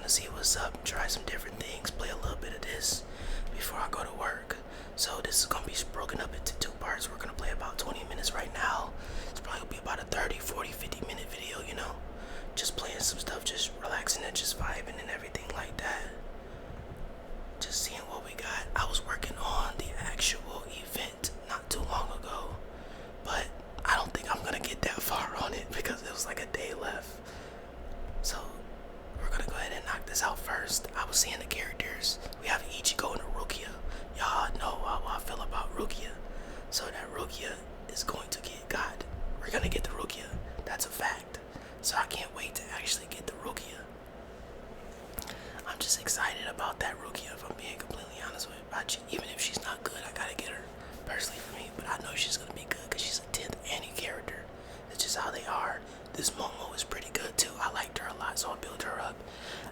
gonna see what's up, try some different things, play a little bit of this before I go to work. So this is gonna be broken up into two parts. We're gonna play about 20 minutes right now. It's probably gonna be about a 30, 40, 50-minute video, you know. Just playing some stuff, just relaxing and just vibing and everything like that. Just seeing what we got. I was working on the actual event not too long ago, but I don't think I'm gonna get that far on it because it was like a day left. So we're gonna go ahead and knock this out first. I was seeing the characters. We have Ichigo and Rukia. Y'all know how I feel about Rukia. So that Rukia is going to get got. We're gonna get the Rukia. That's a fact. So I can't wait to actually get the Rukia. I'm just excited about that Rukia, if I'm being completely honest with you. Even if she's not good, I gotta get her personally for me. But I know she's gonna be good because she's a 10th Annie character. That's just how they are. This Momo is pretty good too. I liked her a lot, so I built her up.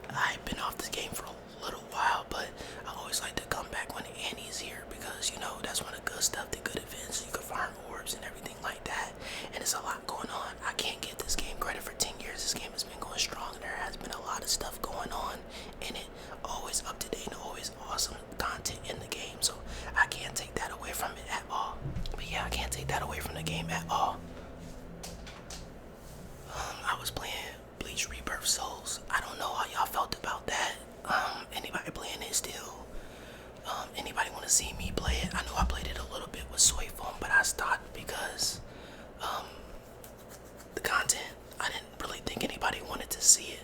I've been off this game for a little while, but I always like to come back when Annie's here because, you know, that's when the good stuff, the good events, you can farm orbs and everything like that. And there's a lot going on. I can't give this game credit for 10 years. This game has been going strong. There has been a lot of stuff going on in it. Always up to date and always awesome content in the game. So I can't take that away from it at all. But yeah, I can't take that away from the game at all. I was playing Bleach Rebirth Souls. I don't know how y'all felt about that. Anybody playing it still? Anybody want to see me play it? I know I played it a little bit with Soy Phone, but I stopped because the content, I didn't really think anybody wanted to see it.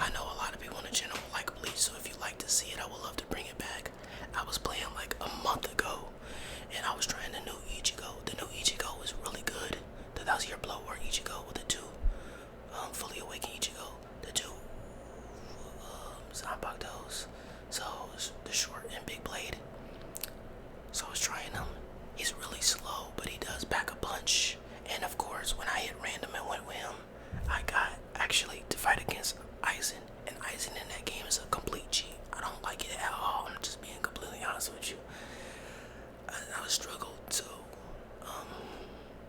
I know a lot of people in the channel like Bleach, so if you like to see it, I would love to bring it back. I was playing like a month ago, and I was trying the new Ichigo. The new Ichigo was really good. The Thousand Year Blood War Ichigo with the two fully awakened Ichigo, the two Zanpakutos. So the short and big blade. So I was trying him. He's really slow, but he does pack a punch. And of course, when I hit random and went with him, I got actually to fight against Aizen. And Aizen in that game is a complete cheat. I don't like it at all. I'm just being completely honest with you. I was struggled. So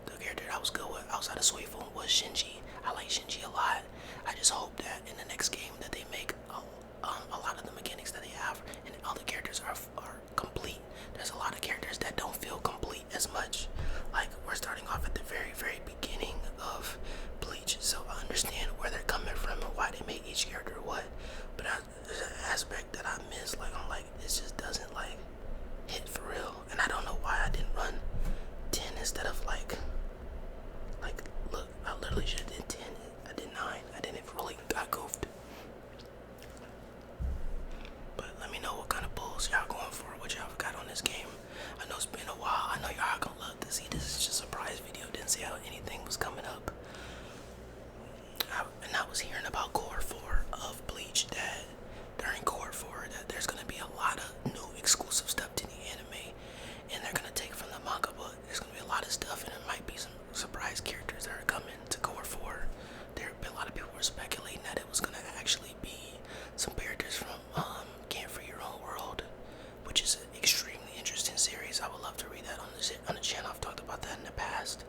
the character that I was good with outside of Suifun was Shinji. I like Shinji a lot. I just hope that in the next game that they make a lot of the mechanics that they have and all the characters are complete. There's a lot of characters that don't feel complete as much. Like, we're starting off at the very, very beginning of Bleach, so I understand where they're coming from and why they made each character what. But there's an aspect that I miss. Like, I'm like, this just doesn't like hit for real. And I don't know why I didn't run 10 instead of like look, I literally should have did 10. I did 9. I didn't really, got goofed. But let me know what kind of pulls y'all going for, what y'all got on this game. I know it's been a while. I know y'all gonna love to see this. Is just a surprise video. Didn't see how anything was coming up. And I was hearing about Core 4 of Bleach, that during Core 4 that there's gonna be a lot of new exclusive stuff to the anime, and they're gonna take from the manga, but there's gonna be a lot of stuff, and there might be some surprise characters that are coming to Core 4. A lot of people were speculating that it was gonna actually be some characters from Can't Free Your Own World, which is an extremely interesting series. I would love to read that on the channel. I've talked about that in the past.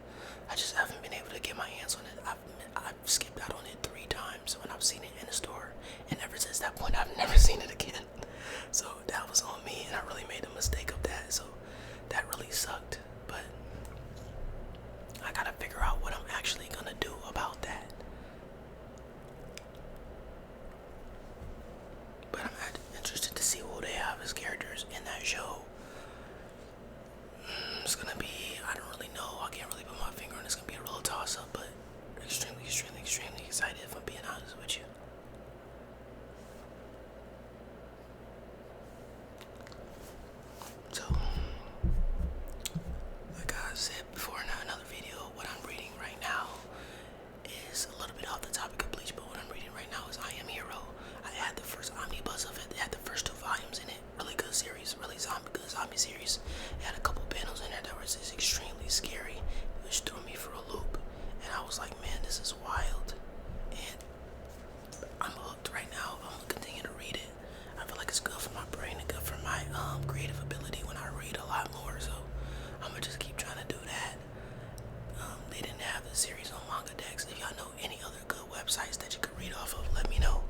I just haven't been able to get my hands on it. I've skipped out on it 3 times when I've seen it in the store, and ever since that point I've never seen it again. So that was on me, and I really made a mistake of that, so that really sucked. But I gotta figure out what I'm actually gonna do about that. But I'm interested to see who they have as characters in that show. It's gonna be, I don't really know. I can't really put my finger on it. It's gonna be a real toss up, but extremely, extremely, extremely excited, if I'm being honest with you. So, like I said before in another video, what I'm reading right now is a little bit off the topic of Bleach, but what I'm reading right now is I Am Hero. I had the first omnibus of it. It had the first 2 volumes in it. Really good series, really good zombie series. It had a couple panels in there that was just extremely scary, which threw me for a loop. And I was like, man, this is wild. And I'm hooked right now. I'm gonna continue to read it. I feel like it's good for my brain and good for my creative ability when I read a lot more. So I'm gonna just keep trying to do that. They didn't have the series on Manga Dex. If y'all know any other good websites that you could read off of, let me know.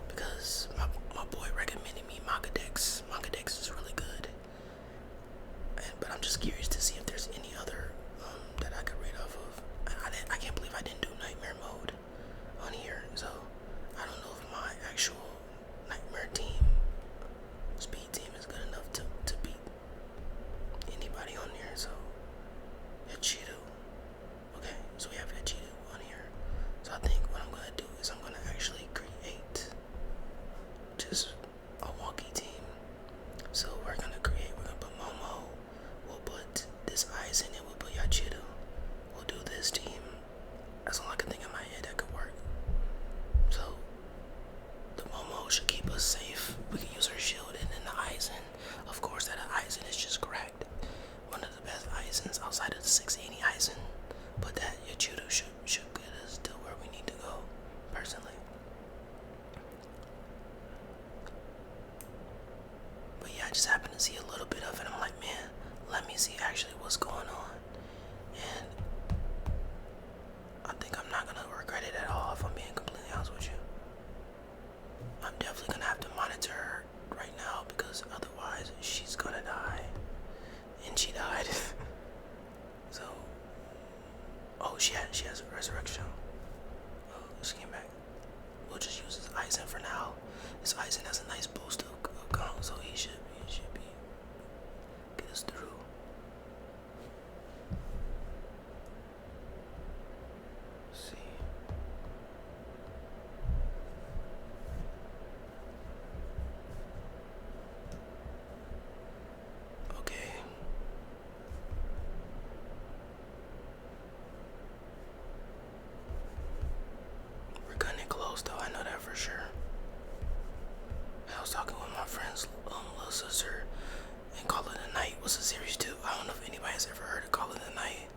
Because my my boy recommended me Manga Dex. Manga Dex is really good. But I'm just curious to see if there's any other that I could read off of. I can't believe I didn't do Nightmare Mode on here, so I don't know if my actual Nightmare team, speed team, is good enough to beat anybody on here. So Yachiru. Okay, so we have Yachiru on here. So I think what I'm gonna do is I'm gonna actually create just a wonky team. So we're gonna put Momo, we'll put this Ice in it, we'll put Yachiru, we'll do this team. That's all I can think in my head that could work. So the Momo should keep us safe. We can use her shield, and then the Aizen, of course that Aizen is just cracked. One of the best Aizens outside of the 680 Aizen. But that Yachiru should get us to where we need to go, personally. But yeah, I just happened to see a little bit of it. I'm like, man, let me see actually what's going on. And I think I'm not gonna regret it at all, if I'm being completely honest with you. I'm definitely gonna have to monitor her right now, because otherwise she's gonna die. And she died. So, oh, she has a resurrection. Oh, she came back. We'll just use this Aizen for now. This Aizen has a nice boost of count, so he should be get us through. Let's see. Okay. We're cutting it close, though. I know that for sure. I was talking with my friend's little sister, and Call It a Night was a series too. I don't know if anybody has ever heard of Call It a Night.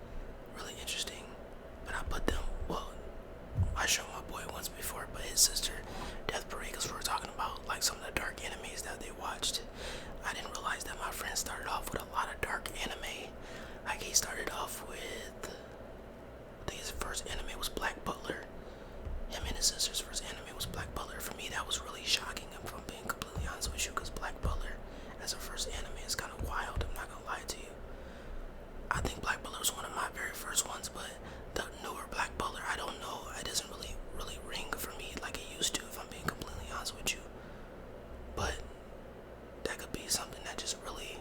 Really interesting. But I put them, well, I showed my boy once before, but his sister, Death Parade, because we were talking about like some of the dark animes that they watched. I didn't realize that my friend started off with a lot of dark anime. Like he started off with, I think his first anime was Black Butler. Him and his sister's first anime was Black Butler. For me, that was really shocking, if I'm being completely honest with you, because Black Butler as a first anime is kind of wild. I'm not gonna lie to you. I think Black Butler was one of my very first ones, but the newer Black Butler, I don't know. It doesn't really ring for me like it used to, if I'm being completely honest with you. But that could be something that just really,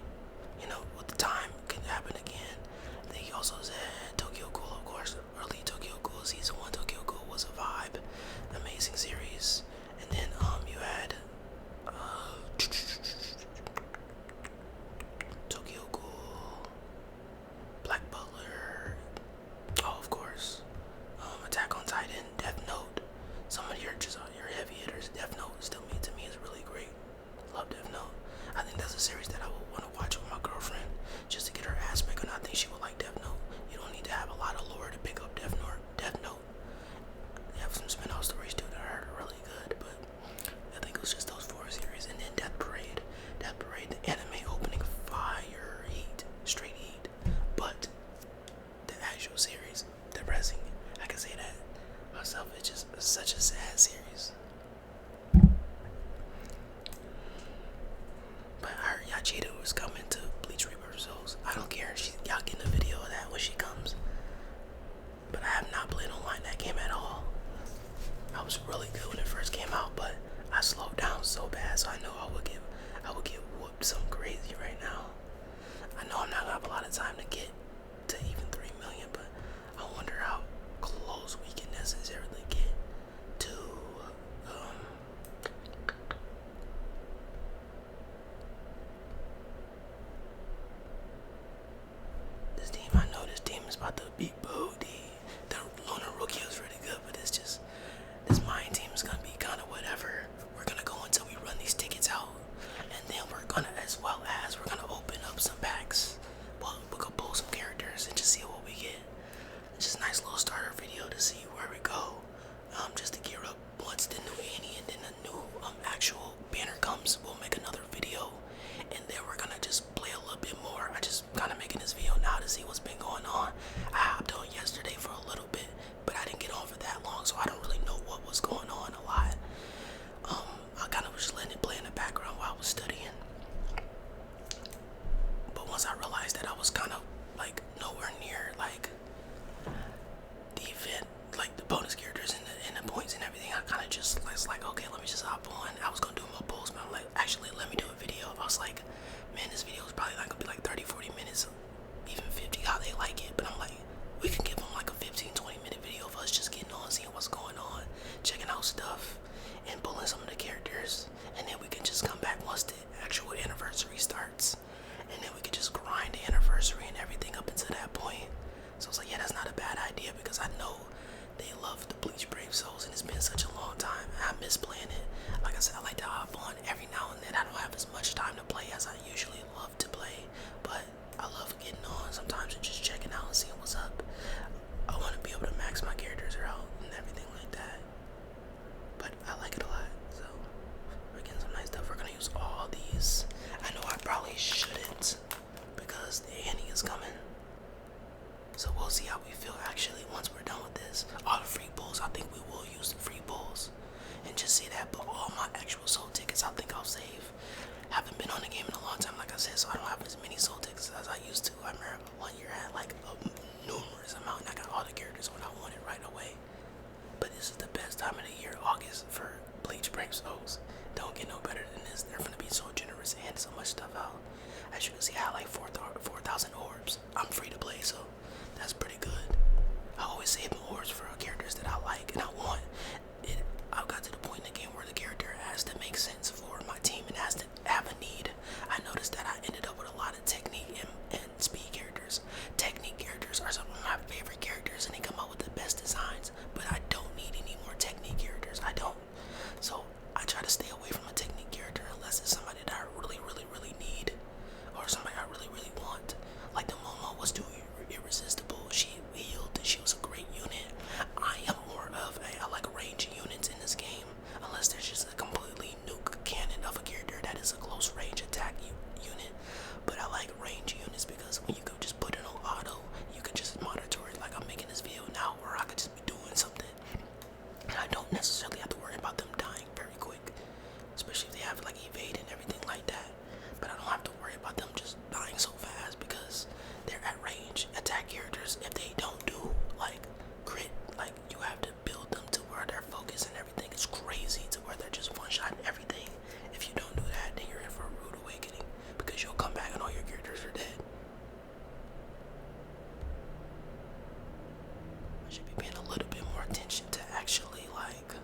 with the time could happen again. I think he also said Tokyo Ghoul, of course. Early Tokyo Ghoul, season 1 Tokyo Ghoul was a vibe. Amazing series. And then you had Tokyo Ghoul, Black Butler, oh, of course, Attack on Titan, Death Note. Some of your heavy hitters. Death Note still, to me, is really great. Love Death Note. I think that's a series that I would want to watch with my girlfriend, just to get her aspect, and I think she would like Death Note. You don't need to have a lot of lore to pick up Death Note. They have some spin-off stories too that are really good, but I think it was just those 4 series. And then Death Parade, the anime opening, fire, heat, straight heat. But the actual series, depressing. I can say that myself. It's just such a sad series. But I heard Yachiru is coming to Bleach Rebirth Souls. I don't care. Y'all getting a video of that when she comes. But I have not played online that game at all. I was really good when it first came out, but I slowed down so bad, so I know I would get whooped something crazy right now. I know I'm not gonna have a lot of time to get to even 3 million, but I wonder how close we can necessarily get to this team. I know this team is about to beat Boo. The Lunar Rookie was really good, but it's just this mine team is gonna be kind of whatever. We're gonna go until we run these tickets out, and then we're gonna open up some packs. Well, we're gonna pull some characters and just see what we get. Just a nice little starter video to see where we go. Just to gear up once the new Annie and then the new actual banner comes. We'll make another video, and then we're gonna just play a little bit more. I just kind of making this video now to see what's been going on. I hopped on on the game in a long time, like I said, so I don't have as many soul tickets as I used to. I remember one year I had like a numerous amount, and I got all the characters when I wanted right away. But this is the best time of the year, August, for Bleach Brave Souls. Don't get no better than this. They're gonna be so generous and so much stuff out. As you can see, I had like 4,000 orbs. I'm free to play, so that's pretty good. I always save my orbs for characters that I like and I want. I got to the point in the game where the character has to make sense for my team and has to have a need. I noticed that I ended up with a lot of technique and speed characters. Technique characters are some of my favorite characters, and they come out with the best designs, but I don't need any more technique characters. I don't. So I try to stay away from a technique character unless it's somebody that I really, really, really need, or somebody I really, really want. Like the Momo was too irresistible. She healed. She was a great unit. I am more of I like range units in this game, unless there's just a completely nuke cannon of a character that is a close range attack unit. But I like range units because when you go just put it on auto, you can just monitor it like I'm making this video now, or I could just be doing something. And I don't necessarily have to worry about them dying very quick, especially if they have like evade and everything like that. But I don't have to worry about them just dying so fast because they're at range attack characters. If they don't do like crit, like you have to build them to where their focus and everything is crazy, to where they're just one shot everything. If you don't do that, then you're in for a rude awakening, because you'll come back and all your characters are dead. I should be paying a little bit more attention to actually like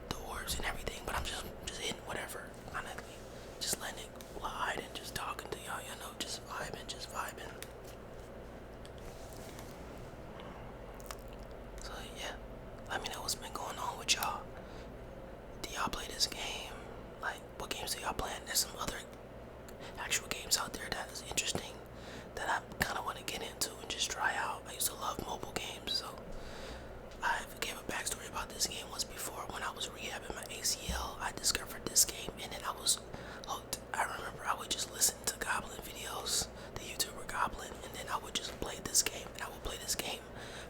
the orbs and everything, but I'm just hitting whatever, honestly, just letting it glide and just talking to y'all, you know, just vibing. So yeah, let me know what's been going on with y'all. Do y'all play this game? Like, what games do y'all play? There's some other actual games out there that is interesting that I kind of want to get into and just try out. I used to love mobile games, so I gave a backstory about this game once before. When I was rehabbing my ACL, I discovered this game and then I was hooked. I remember I would just listen to Goblin videos, the YouTuber Goblin, and then I would just play this game. And I would play this game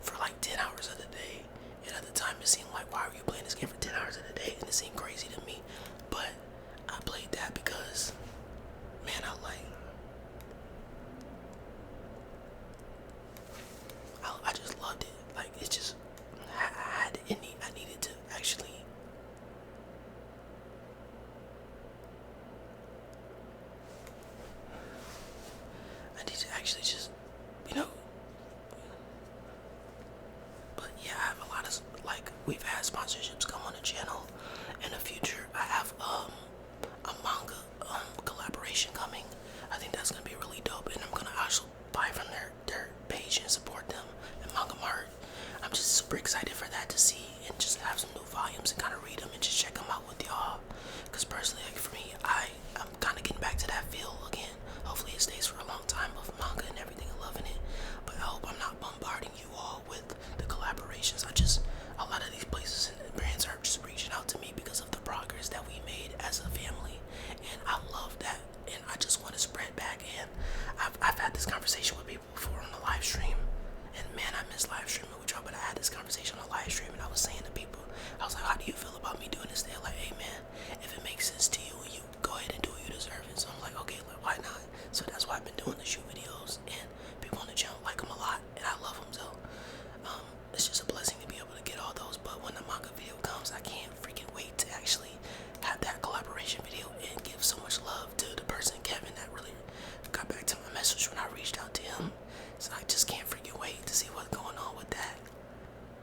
for like 10 hours of the day. And at the time it seemed like, why are you playing this game for 10 hours of the day? And it seemed crazy to me. But I played that because, man, I just loved it. Like, it's just, I needed to actually just, you know. But yeah, I have a lot of, like, we've had sponsorships come on the channel. In the future, I have a manga collaboration coming. I think that's gonna be really dope, and I'm gonna also buy from their page and support them and Manga Mart. I'm just super excited for that, to see and just have some new volumes and kind of read them and just check them out with y'all. Because personally, like, for me, I'm kind of getting back to that feel again. Hopefully it stays for a long time of manga and everything and loving it. But I hope I'm not bombarding you all with the collaborations. A lot of these places and brands are just reaching out to me because of the progress that we made as a family. And I love that. And I just want to spread back. And I've had this conversation with people before on the live stream. And man, I miss live streaming with y'all, but I had this conversation on live stream and I was saying to people, I was like, how do you feel about me doing this? They're like, hey man, if it makes sense to you, you go ahead and do it, you deserve it. So I'm like, okay, why not? So that's why I've been doing the shoot videos, and people on the channel like them a lot, and I love them. So it's just a blessing to be able to get all those. But when the manga video comes, I can't freaking wait to actually have that collaboration video and give so much love to the person, Kevin, that really got back to my message when I reached out to him. So I just can't freaking wait to see what's going on with that.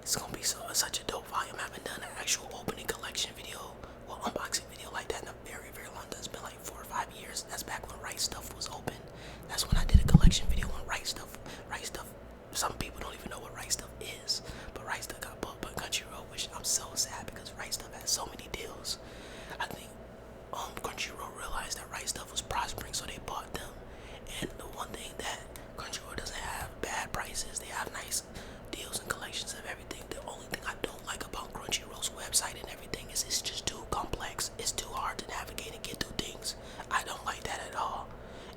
It's gonna be such a dope volume. I haven't done an actual opening collection video, well, unboxing video like that in a very, very long time. It's been like 4 or 5 years. That's back when Right Stuff was open. That's when I did a collection video on Right Stuff. Some people don't even know what Right Stuff is, but Right Stuff got bought by Crunchyroll, which I'm so sad because Right Stuff has so many deals. I think Crunchyroll realized that Right Stuff was prospering, so they bought them. And the one thing that Crunchyroll doesn't have bad prices. They have nice deals and collections of everything. The only thing I don't like about Crunchyroll's website and everything is it's just too complex. It's too hard to navigate and get through things. I don't like that at all.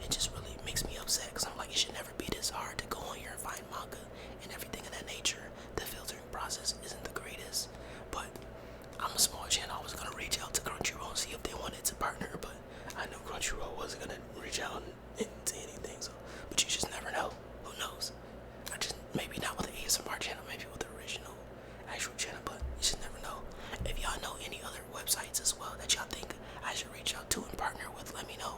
It just really makes me upset because I'm like, it should never be this hard to go on here and find manga and everything of that nature. The filtering process isn't the greatest, but I'm a small channel. I was reach out and say anything. So, but you just never know. Who knows? I just maybe not with the ASMR channel, maybe with the original actual channel, but you just never know. If y'all know any other websites as well that y'all think I should reach out to and partner with, let me know.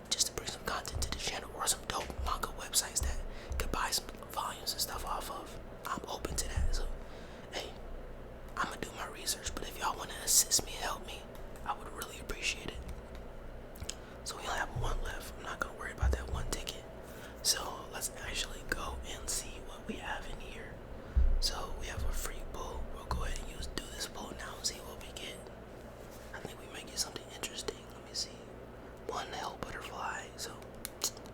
Just to bring some content to the channel, or some dope manga websites that could buy some volumes and stuff off of. I'm open to that. So, hey, I'm gonna do my research, but if y'all want to assist me, help me, I would really appreciate it. So we only have one left. I'm not gonna worry about that one ticket. So let's actually go and see what we have in here. So we have a free pull. We'll go ahead and do this pull now and see what we get. I think we might get something interesting. Let me see. One hell butterfly. So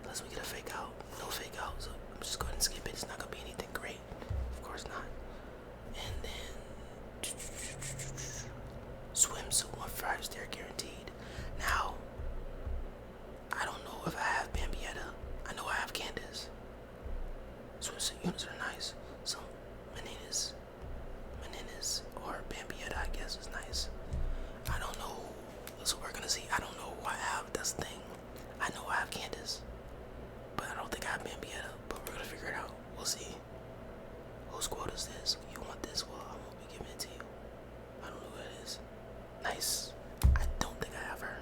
unless we get a fake out, no fake out. So I'm just going to skip it. It's not gonna be anything great. Of course not. And then swimsuit 1 5-star guaranteed. Now I don't know if I have Bambietta. I know I have Candace. Swimsuit units are nice. Some Meninas or Bambietta, I guess, is nice. I don't know. That's what we're gonna see. I don't know who I have. That's the thing. I know I have Candace, but I don't think I have Bambietta. But we're gonna figure it out. We'll see. Whose quote is this? You want this? Well, I won't be giving it to you. I don't know who it is. Nice. I don't think I have her.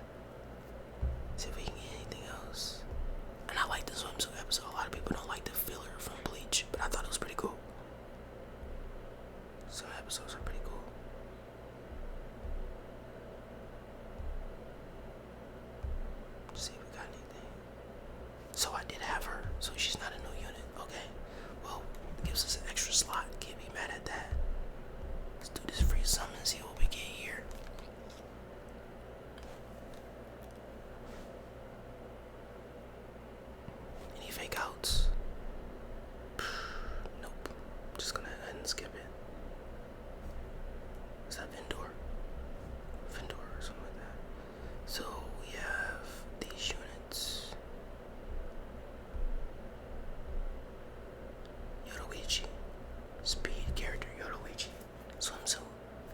See if we can get anything else. And I like the swimsuit episode. A lot of people don't like the filler from Bleach, but I thought it was pretty cool. Some episodes are pretty cool. See if we got anything. So I did have her, so she's not a new unit. Okay. Well, it gives us an extra slot. Can't be mad at that. Let's do this free summon and see what we get here. Any fake outs? Nope. Just gonna go ahead and skip it. Is that Vendor? Vendor or something like that. So we have these units. Yoruichi. Speed character Yoruichi. Swimsuit.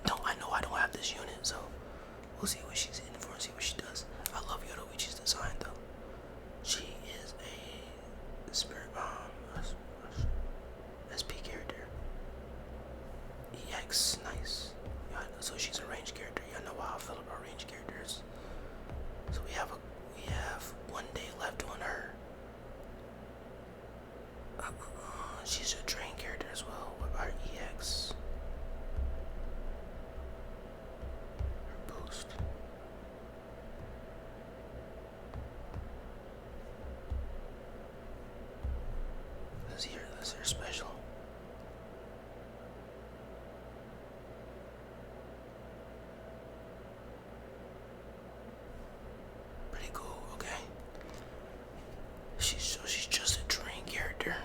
No, I know I don't have this unit, so we'll see what she's in for and see what she does. I love Yoruichi's design though. She is a spirit SP character. EX, nice. Yeah, so she's a range character. Y'all know how I feel about range characters. So we have 1 day left on her. She's a train character as well. What about her EX? Her boost. That's her special. Pretty cool, okay. She's just a train character.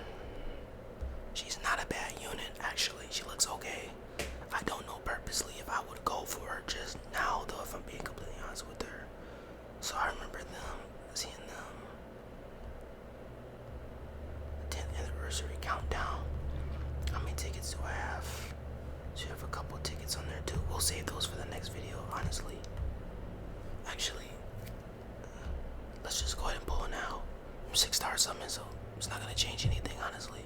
She's not a bad unit, actually. She looks okay. I don't know purposely if I would go for her just now, though, if I'm being completely honest with her. So I remember seeing them. 10th anniversary countdown. How many tickets do I have? So you have a couple tickets on there too. We'll save those for the next video, honestly. Actually, let's just go ahead and pull it now. I'm 6-star summon, so it's not gonna change anything, honestly.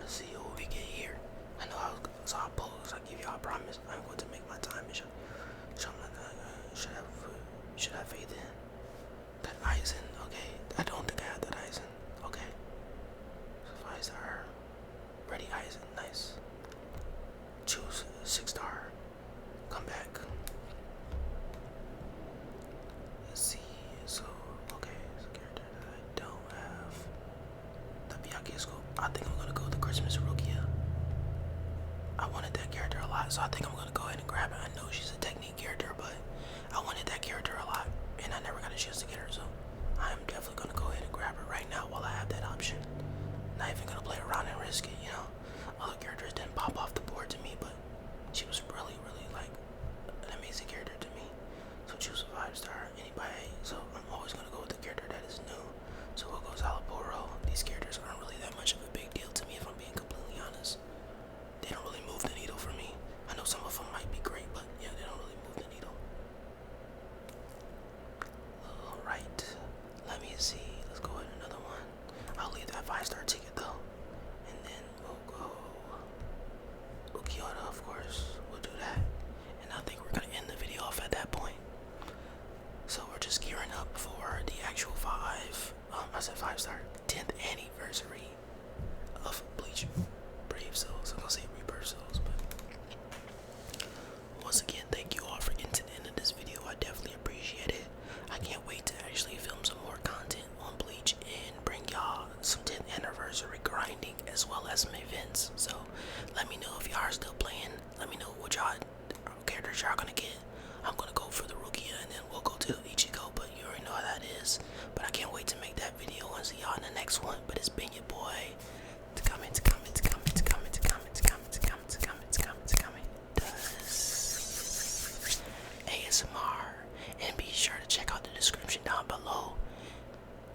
Let's see what we get here. I know so I'll pull, so I give y'all a promise. I'm going to make my time and show should have faith in. That Eisen, okay. I don't think I have that Eisen. Okay. So 5-star. Ready Eisen, nice. Choose 6-star. Come back. Let's see. So okay, it's a character that I don't have. The Byakuya. I think I'm gonna go with the Christmas Rukia. I wanted that character a lot, so I think I'm gonna go ahead and grab it. I know she's a technique character, but I wanted that character a lot, and I never got a chance to get her, so I am definitely gonna go ahead and grab her right now while I have that option. Not even gonna play around and risk it, you know. Other characters didn't pop off the board to me, but she was really, really like an amazing character to me. So choose a 5-star, anybody. So I'm always gonna go with the character that is new. So we'll go Salaporo. These characters aren't really that much of a big deal to me, if I'm being completely honest. They don't really move the needle for me. I know some of them might be great, but yeah, they don't really move the needle. gearing up for the actual I said 5-star, 10th anniversary of Bleach Brave Souls. I'm gonna say Rebirth Souls, but once again, thank you all for getting to the end of this video. I definitely appreciate it. I can't wait to actually film some more content on Bleach and bring y'all some 10th anniversary grinding as well as some events. So let me know if y'all are still playing. Let me know what y'all characters y'all gonna get. I'm gonna go for the Rukia and then we'll go to Ichigo, but you already know how that is. But I can't wait to make that video and see y'all in the next one. But it's been your boy. ASMR, and be sure to check out the description down below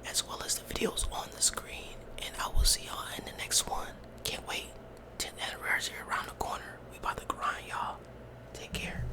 as well as the videos on the screen, and I will see y'all in the next one. Can't wait. 10th anniversary around the corner. We about to grind, y'all. Take care.